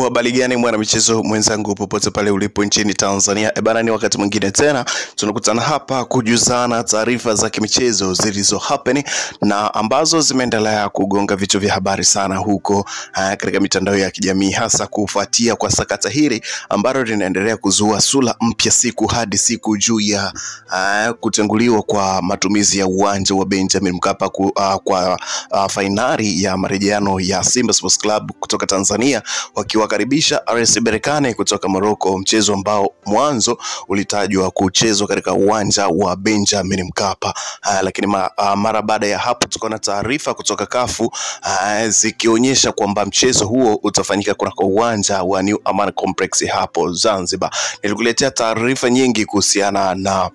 Habari gani mwana michezo mwenzangu popote pale ulipo nchini Tanzania. Bana, ni wakati mwingine tena tunakutana hapa kujuzana taarifa za kimichezo zilizo happen na ambazo zimeendelea kugonga vichwa vya habari sana huko katika mitandao ya kijamii, hasa kufuatia kwa sakata hili ambalo linaendelea kuzua sura mpya siku hadi siku juu ya kutenguliwa kwa matumizi ya uwanja wa Benjamin Mkapa kwa fainali ya marejeano ya Simba Sports Club kutoka Tanzania wakiwakaribisha RS Berkane kutoka Morocco, mchezo ambao mwanzo ulitajwa kuchezwa katika uwanja wa Benjamin Mkapa. Lakini mara baada ya hapo tukaona taarifa kutoka kafu zikionyesha kwamba mchezo huo utafanyika kunako uwanja wa New Aman Complex hapo Zanzibar. Nilikuletea taarifa nyingi kuhusiana na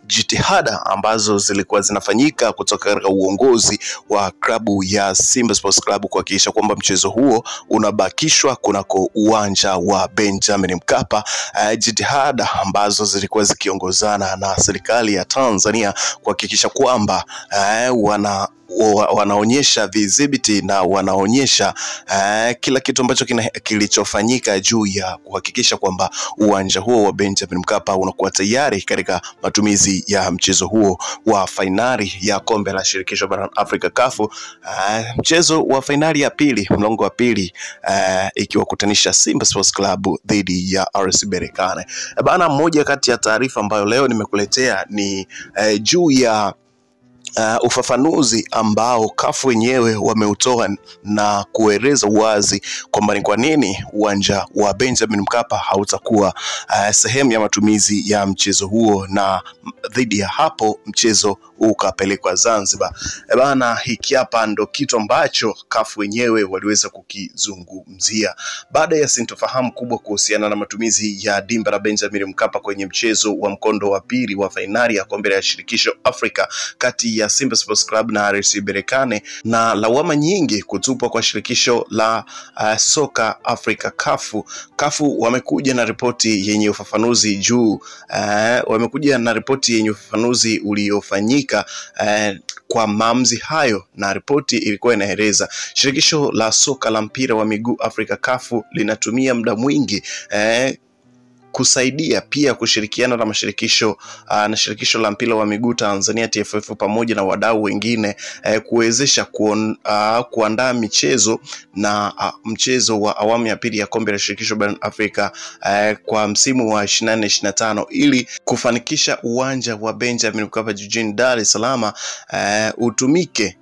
jitihada ambazo zilikuwa zinafanyika kutoka katika uongozi wa klabu ya Simba Sports Club kuhakikisha kwamba mchezo huo unabakishwa kunako uwanja wa Benjamin Mkapa, jitihada ambazo zilikuwa zikiongozana na serikali ya Tanzania kuhakikisha kwamba wanaonyesha vidhibiti na wanaonyesha kila kitu ambacho kilichofanyika juu ya kuhakikisha kwamba uwanja huo wa Benjamin Mkapa unakuwa tayari katika matumizi ya mchezo huo wa fainali ya kombe la shirikisho barani Afrika CAF, mchezo wa fainali ya pili, mlongo wa pili, ikiwakutanisha Simba Sports Club dhidi ya RS Berkane. Bana, moja kati ya taarifa ambayo leo nimekuletea ni juu ya ufafanuzi ambao CAF wenyewe wameutoa na kueleza wazi kwamba ni kwa nini uwanja wa Benjamin Mkapa hautakuwa sehemu ya matumizi ya mchezo huo, na dhidi ya hapo mchezo ukapelekwa Zanzibar. Bana, hiki hapa ndo kitu ambacho CAF wenyewe waliweza kukizungumzia baada ya sintofahamu kubwa kuhusiana na matumizi ya dimba la Benjamin Mkapa kwenye mchezo wa mkondo wa pili wa fainali ya kombe la shirikisho Afrika kati ya Simba Sports Club na RS Berkane, na lawama nyingi kutupwa kwa shirikisho la soka Afrika CAF wamekuja na ripoti yenye ufafanuzi juu wamekuja na ripoti yenye ufafanuzi uliofanyika kwa maamuzi hayo, na ripoti ilikuwa inaeleza shirikisho la soka la mpira wa miguu Afrika CAF linatumia muda mwingi kusaidia pia kushirikiana na mashirikisho na shirikisho la mpira wa miguu Tanzania TFF pamoja na wadau wengine kuwezesha kuandaa michezo na mchezo wa awamu ya pili ya kombe la shirikisho barani Afrika kwa msimu wa 24-25 ili kufanikisha uwanja wa Benjamin Mkapa jijini Dar es Salaam utumike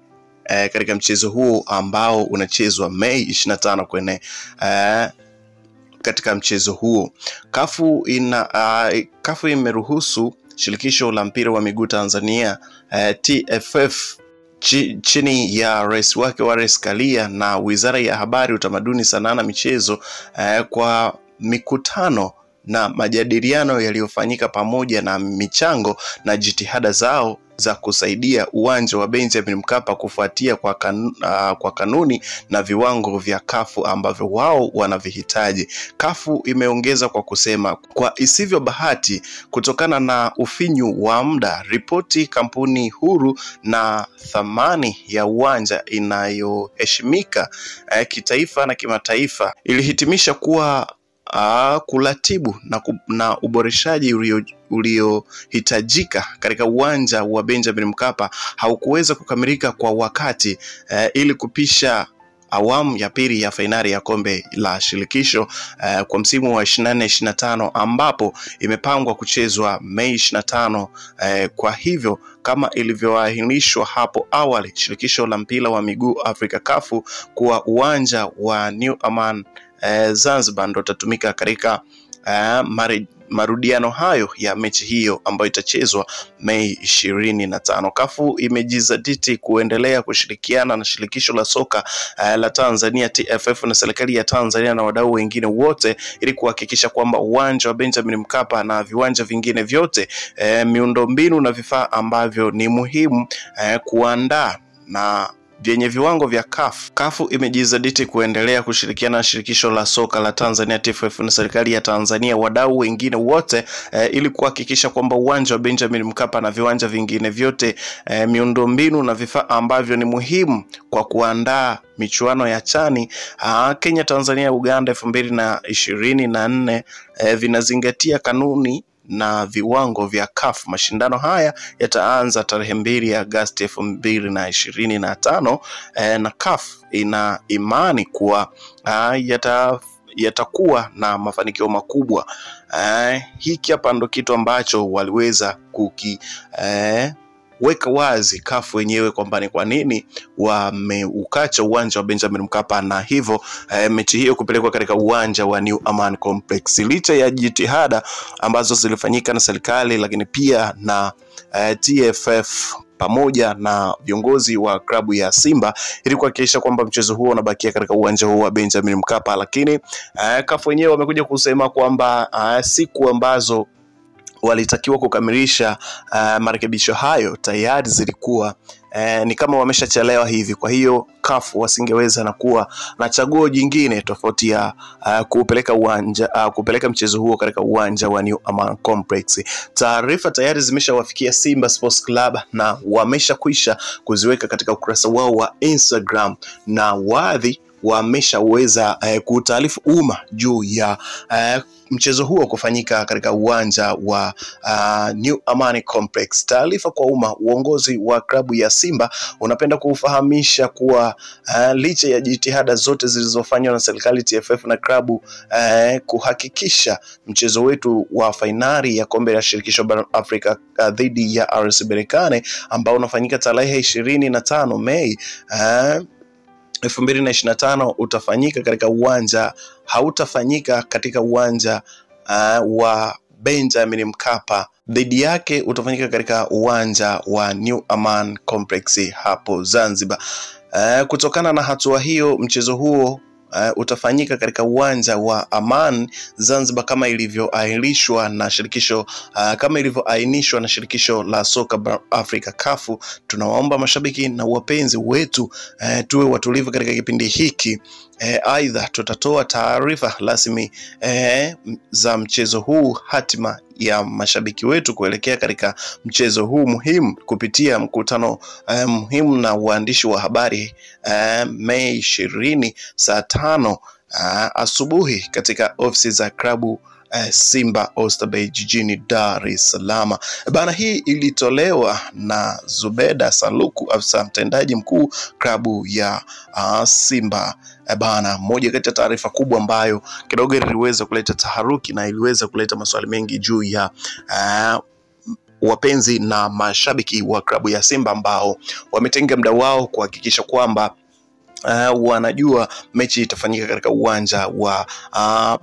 katika mchezo huo ambao unachezwa Mei 25 kwenye katika mchezo huo. CAF imeruhusu shirikisho la mpira wa miguu Tanzania TFF chini ya rais wake Wallace Karia na Wizara ya Habari, Utamaduni, Sanaa na Michezo kwa mikutano na majadiliano yaliyofanyika pamoja na michango na jitihada zao za kusaidia uwanja wa Benjamin Mkapa kufuatia kwa kanuni na viwango vya CAF ambavyo wao wanavihitaji. CAF imeongeza kwa kusema kwa isivyo bahati, kutokana na ufinyu wa muda, ripoti kampuni huru na thamani ya uwanja inayoheshimika kitaifa na kimataifa ilihitimisha kuwa kuratibu na uboreshaji uliohitajika katika uwanja wa Benjamin Mkapa haukuweza kukamilika kwa wakati ili kupisha awamu ya pili ya fainali ya kombe la shirikisho kwa msimu wa 24-25 ambapo imepangwa kuchezwa Mei 25. Kwa hivyo kama ilivyoainishwa hapo awali, shirikisho la mpira wa miguu Afrika CAF kuwa uwanja wa New Aman Zanzibar ndo utatumika katika marudiano hayo ya mechi hiyo ambayo itachezwa Mei 25. CAF imejizatiti kuendelea kushirikiana na shirikisho la soka la Tanzania TFF na serikali ya Tanzania na wadau wengine wote ili kuhakikisha kwamba uwanja wa Benjamin Mkapa na viwanja vingine vyote, miundombinu na vifaa ambavyo ni muhimu kuandaa na vyenye viwango vya CAF. CAF imejizatiti kuendelea kushirikiana na shirikisho la soka la Tanzania TFF na serikali ya Tanzania, wadau wengine wote ili kuhakikisha kwamba uwanja wa Benjamin Mkapa na viwanja vingine vyote, miundombinu na vifaa ambavyo ni muhimu kwa kuandaa michuano ya CHAN Kenya, Tanzania, Uganda 2024 vinazingatia kanuni na viwango vya CAF. Mashindano haya yataanza tarehe 2 Agosti 2025 na CAF ina imani kuwa yatakuwa na mafanikio makubwa. Hiki hapa ndo kitu ambacho waliweza weka wazi CAF wenyewe kwamba ni kwa nini wameukacha uwanja wa Benjamin Mkapa, na hivyo mechi hiyo kupelekwa katika uwanja wa New Amaan Complex. Licha ya jitihada ambazo zilifanyika na serikali, lakini pia na TFF pamoja na viongozi wa klabu ya Simba ili kuhakikisha kwamba mchezo huo unabakia katika uwanja huo wa Benjamin Mkapa, lakini CAF wenyewe wamekuja kusema kwamba siku ambazo walitakiwa kukamilisha marekebisho hayo tayari zilikuwa ni kama wameshachelewa hivi. Kwa hiyo CAF wasingeweza na kuwa na chaguo jingine tofauti ya kupeleka mchezo huo katika uwanja wa New Amaan Complex. Taarifa tayari zimeshawafikia Simba Sports Club na wameshakwisha kuziweka katika ukurasa wao wa Instagram, na wadhi wameshaweza kutaarifu umma juu ya mchezo huo kufanyika katika uwanja wa New Amaan Complex. Taarifa kwa umma: uongozi wa klabu ya Simba unapenda kufahamisha kuwa licha ya jitihada zote zilizofanywa na serikali, TFF na klabu kuhakikisha mchezo wetu wa fainali ya kombe la shirikisho barani Afrika dhidi ya RS Berkane ambao unafanyika tarehe 25 Mei 2025 utafanyika katika uwanja, hautafanyika katika uwanja wa Benjamin Mkapa. Dhidi yake utafanyika katika uwanja wa New Amaan Complex hapo Zanzibar. Kutokana na hatua hiyo, mchezo huo utafanyika katika uwanja wa Amaan Zanzibar kama ilivyoainishwa na shirikisho la soka Afrika CAF. Tunawaomba mashabiki na wapenzi wetu tuwe watulivu katika kipindi hiki. Aidha tutatoa taarifa rasmi za mchezo huu, hatima ya mashabiki wetu kuelekea katika mchezo huu muhimu kupitia mkutano muhimu na waandishi wa habari Mei 20 saa 5 asubuhi katika ofisi za klabu Simba Oysterbay jijini Dar es Salaam. Bana, hii ilitolewa na Zubeda Saluku, afisa mtendaji mkuu klabu ya Simba. Bana, moja kati ya taarifa kubwa ambayo kidogo iliweza kuleta taharuki na iliweza kuleta maswali mengi juu ya wapenzi na mashabiki wa klabu ya Simba ambao wametenga muda wao kuhakikisha kwamba wanajua mechi itafanyika katika uwanja wa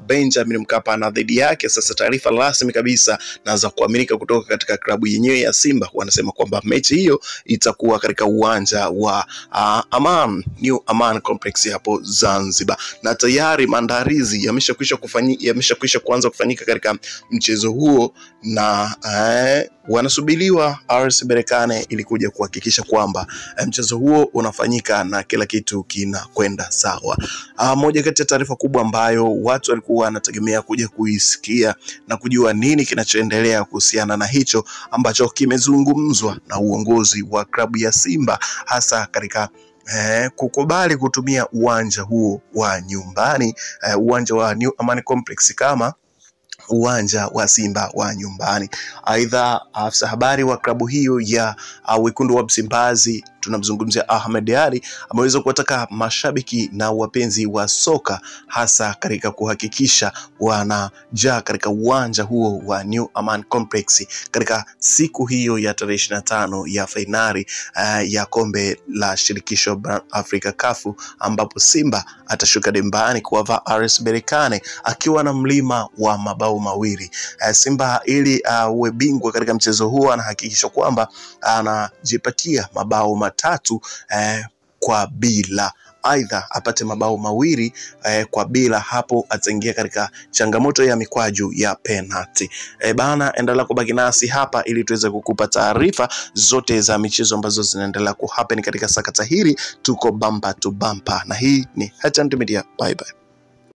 Benjamin Mkapa, na dhidi yake sasa taarifa rasmi kabisa na za kuaminika kutoka katika klabu yenyewe ya Simba wanasema kwamba mechi hiyo itakuwa katika uwanja wa New Amaan Complex hapo Zanzibar, na tayari maandalizi yameshakwisha kuanza kufanyika katika mchezo huo, na wanasubiriwa RS Berkane ili kuja kuhakikisha kwamba mchezo huo unafanyika na kila kitu kinakwenda sawa. Moja kati ya taarifa kubwa ambayo watu walikuwa wanategemea kuja kuisikia na kujua nini kinachoendelea kuhusiana na hicho ambacho kimezungumzwa na uongozi wa klabu ya Simba, hasa katika kukubali kutumia uwanja huo wa nyumbani, uwanja wa New Amaan Complex kama uwanja wa Simba wa nyumbani. Aidha, afisa habari wa klabu hiyo ya Wekundu wa Msimbazi, tunamzungumzia Ahmed Ally, ameweza kuwataka mashabiki na wapenzi wa soka hasa katika kuhakikisha wanajaa katika uwanja huo wa New Amaan Complex katika siku hiyo ya tarehe 25 ya fainali ya kombe la shirikisho Afrika CAF, ambapo Simba atashuka dimbani kuwavaa RS Berkane akiwa na mlima wa mabao mawili. Simba ili uwe bingwa katika mchezo huo anahakikisha kwamba anajipatia mabao 3 kwa bila. aidha apate mabao mawili kwa bila, hapo ataingia katika changamoto ya mikwaju ya penalty. Bana, endelea kubaki nasi hapa ili tuweze kukupa taarifa zote za michezo ambazo zinaendelea kuhappen katika sakata hili. Tuko bumper to bumper, na hii ni H&T Media. Bye bye.